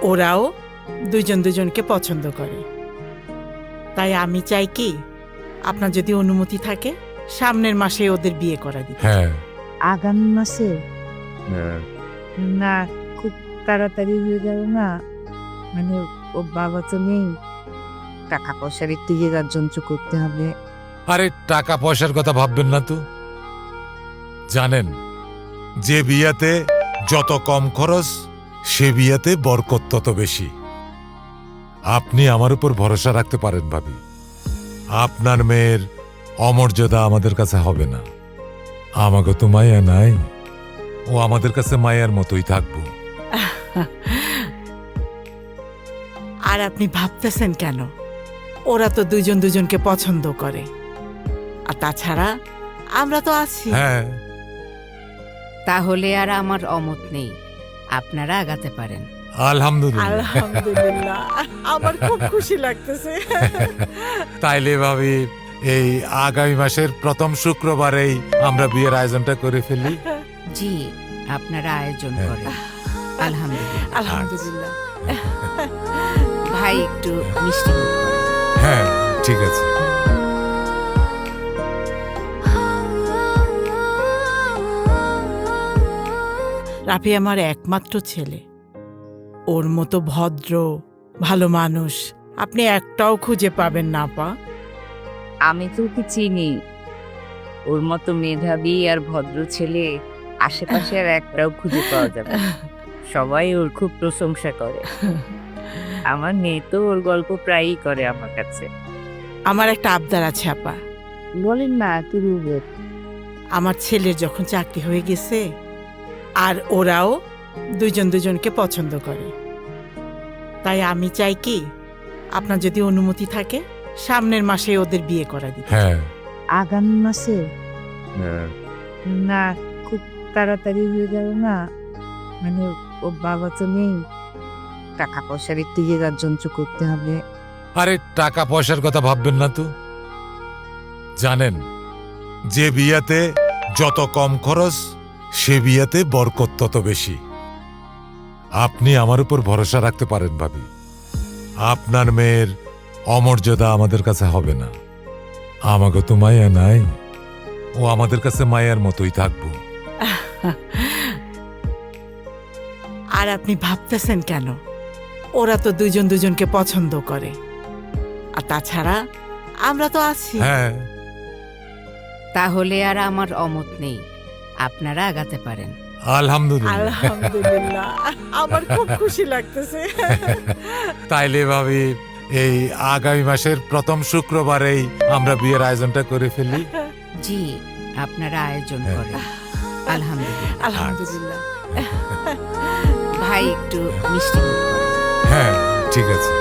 ওরাও দুজন দুজনকে পছন্দ করে। তাই আমি চাই কি, আপনার যদি অনুমতি থাকে সামনের মাসে ওদের বিয়ে করা দিতে। হ্যাঁ, আগামী মাসে? না, খুব তাড়াতাড়ি হয়ে গেল না? মানে ও বাবা তো নেই, টাকা পয়সার একটু জোগাড় যন্ত্র করতে হবে। আরে টাকা পয়সার কথা ভাববেন না তো। জানেন, যে বিয়াতে যত কম খরচ সে বিয়াতে বরকত তত বেশি। আপনি আমার উপর ভরসা রাখতে পারেন ভাবি। আপনার মেয়ের অমর্যাদা আমাদের কাছে হবে না। আমাকে তো মায়া নাই, ও আমাদের কাছে মায়ার মতোই থাকবো। আর আপনি ভাবতেছেন কেন? ওরা তো দুজন দুজনকে পছন্দ করে, আর তাছাড়া আমরা তো আছি। হ্যাঁ, তাহলে আর আমার অমত নেই, আপনারা আগাতে পারেন। আলহামদুলিল্লাহ। আলহামদুলিল্লাহ, আমার খুব খুশি লাগতেছে। তাইলে ভাবি, এই আগামী মাসের প্রথম শুক্রবারেই আমরা বিয়ের আয়োজনটা করে ফেলি। জি, আপনারা আয়োজন হ্যাঁ। করেন। আলহামদুলিল্লাহ। আলহামদুলিল্লাহ। ভাই একটু মিষ্টি মুখ করেন। হ্যাঁ, ঠিক আছে। রাফি আমার একমাত্র ছেলে। ওর মতো ভদ্র ভালো মানুষ আপনি একটাও খুঁজে পাবেন না পা। আমি তো ওকে চিনি, ওর মতো মেধাবী আর ভদ্র ছেলে আশেপাশে আর একটাও খুঁজে পাওয়া যাবে না। সবাই ওর খুব প্রশংসা করে। আমার মেয়ে তো ওর গল্প প্রায়ই করে আমার কাছে। আমার একটা আবদার আছে আপা। বলেন না, তুই আমার ছেলের যখন চাকরি হয়ে গেছে, আর ওরাও দুজন দুজনকে পছন্দ করে, তাই আমি চাই কি, আপনার যদি অনুমতি থাকে সামনের মাসে ওদের বিয়ে করা দিতে। হ্যাঁ, আগামী মাসে? না, খুব তাড়াতাড়ি হয়ে গেল না? মানে ও বাবা তো নেই, টাকা পয়সার একটু জোগাড় যন্ত্র করতে হবে। আরে টাকা পয়সার কথা ভাববেন না তো। জানেন, যে বিয়াতে যত কম খরচ সে বিয়াতে বরকত তত বেশি। আপনি আমার উপর ভরসা রাখতে পারেন ভাবি। আপনার মেয়ের অমর্যাদা আমাদের কাছে হবে না। আমাকে তো মায়া নাই, ও আমাদের কাছে মায়ার মতোই থাকবো। আর আপনি ভাবতেছেন কেন? ওরা তো দুজন দুজনকে পছন্দ করে, আর তাছাড়া আমরা তো আছি। হ্যাঁ, তাহলে আর আমার অমত নেই, আপনারা আগাতে পারেন। আলহামদুলিল্লাহ। আলহামদুলিল্লাহ, আমার খুব খুশি লাগতেছে। তাইলে ভাবি, এই আগামী মাসের প্রথম শুক্রবারেই আমরা বিয়ের আয়োজনটা করে ফেলি। জি, আপনারা আয়োজন হ্যাঁ। করেন। আলহামদুলিল্লাহ। আলহামদুলিল্লাহ। ভাই একটু মিষ্টি মুখ করেন। হ্যাঁ, ঠিক আছে।